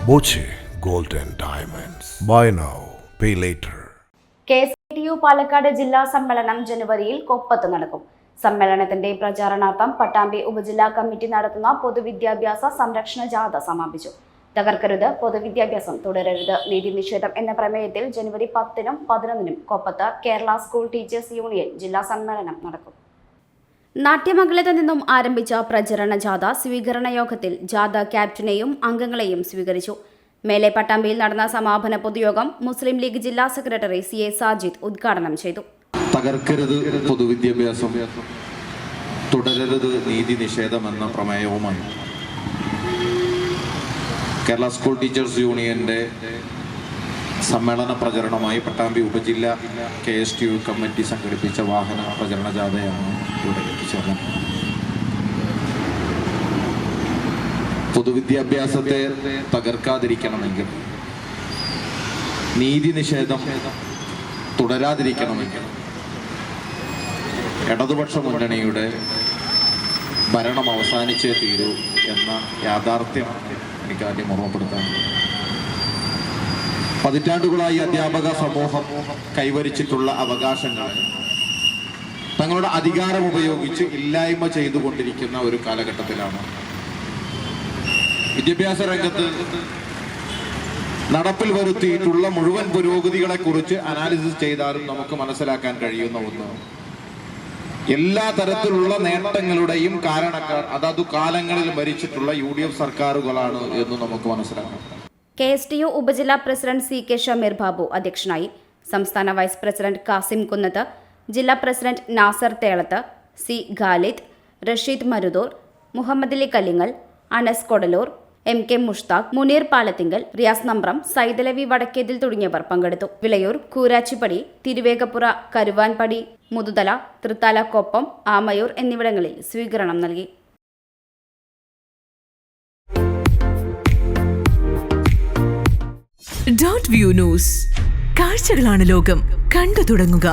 Boche Gold and Diamonds. Buy now, pay later. KSTU Palakkad ജില്ലാ സമ്മേളനം ജനുവരിയിൽ കൊപ്പത്ത് നടക്കും. സമ്മേളനത്തിന്റെ പ്രചാരണാർത്ഥം പട്ടാമ്പി ഉപജില്ലാ കമ്മിറ്റി നടത്തുന്ന പൊതുവിദ്യാഭ്യാസ സംരക്ഷണ ജാഥ സമാപിച്ചു. തകർക്കരുത്, പൊതുവിദ്യാഭ്യാസം തുടരരുത്, നീതി നിഷേധം എന്ന പ്രമേയത്തിൽ ജനുവരി 10-നും 11-നും കൊപ്പത്ത് കേരള സ്കൂൾ ടീച്ചേഴ്സ് യൂണിയൻ ജില്ലാ സമ്മേളനം നടക്കും. നാട്യമംഗലത്ത് നിന്നും ആരംഭിച്ച പ്രചരണ ജാഥ സ്വീകരണ യോഗത്തിൽ ജാഥ ക്യാപ്റ്റനെയും അംഗങ്ങളെയും സ്വീകരിച്ചു. മേലെ പട്ടാമ്പിയിൽ നടന്ന സമാപന പൊതുയോഗം മുസ്ലിം ലീഗ് ജില്ലാ സെക്രട്ടറി CA സാജിദ് ഉദ്ഘാടനം ചെയ്തു. തകർക്കരുത് പൊതുവിദ്യാഭ്യാസം, തുടരരുത് നീതി നിഷേധം എന്ന പ്രമേയവുമായി കേരള സ്കൂൾ ടീച്ചേഴ്സ് യൂണിയന്റെ സമ്മേളന പ്രചരണമായി പട്ടാമ്പി ഉപജില്ല KSTU കമ്മിറ്റി സംഘടിപ്പിച്ച വാഹന പ്രചരണ ജാഥയാണ് ഇവിടെ എത്തിച്ചേർന്നത്. പൊതുവിദ്യാഭ്യാസത്തെ തകർക്കാതിരിക്കണമെങ്കിൽ, നീതി നിഷേധം തുടരാതിരിക്കണമെങ്കിൽ ഇടതുപക്ഷ മുന്നണിയുടെ ഭരണം അവസാനിച്ചേ തീരൂ എന്ന യാഥാർത്ഥ്യമാണ് എനിക്ക് ആദ്യം ഓർമ്മപ്പെടുത്താനുള്ളത്. പതിറ്റാണ്ടുകളായി അധ്യാപക സമൂഹം കൈവരിച്ചിട്ടുള്ള അവകാശങ്ങൾ തങ്ങളുടെ അധികാരം ഉപയോഗിച്ച് ഇല്ലായ്മ ചെയ്തുകൊണ്ടിരിക്കുന്ന ഒരു കാലഘട്ടത്തിലാണ് വിദ്യാഭ്യാസ രംഗത്ത് നടപ്പിൽ വരുത്തിയിട്ടുള്ള മുഴുവൻ പുരോഗതികളെ കുറിച്ച് അനാലിസിസ് ചെയ്താലും നമുക്ക് മനസ്സിലാക്കാൻ കഴിയുന്ന ഒന്ന്, എല്ലാ തരത്തിലുള്ള നേട്ടങ്ങളുടെയും കാരണക്കാർ അതതു കാലങ്ങളിൽ ഭരിച്ചിട്ടുള്ള UDF സർക്കാരുകളാണ് എന്ന് നമുക്ക് മനസ്സിലാക്കാം. KSTU ഉപജില്ലാ പ്രസിഡന്റ് CK ഷമീർ ബാബു അധ്യക്ഷനായി. സംസ്ഥാന വൈസ് പ്രസിഡന്റ് കാസിം കുന്നത്ത്, ജില്ലാ president Nasar Thelath, C Khalid, Rasheed Marudur, Muhammad Ali Kallingal, Anas Kodalur, MK Mushtaq, Muneer Palathingal, Riyas Nambram, Saidalavi Vadakkethil തുടങ്ങിയവർ പങ്കെടുത്തു. വിളയൂർ, കൂരാച്ചിപ്പടി, തിരുവേഗപ്പുറ, കരുവാൻപടി, മുതുതല, തൃത്താല കൊപ്പം, ആമയൂർ എന്നിവിടങ്ങളിൽ സ്വീകരണം നൽകി. .view ന്യൂസ്, കാഴ്ചകളാണ് ലോകം, കണ്ടു തുടങ്ങുക.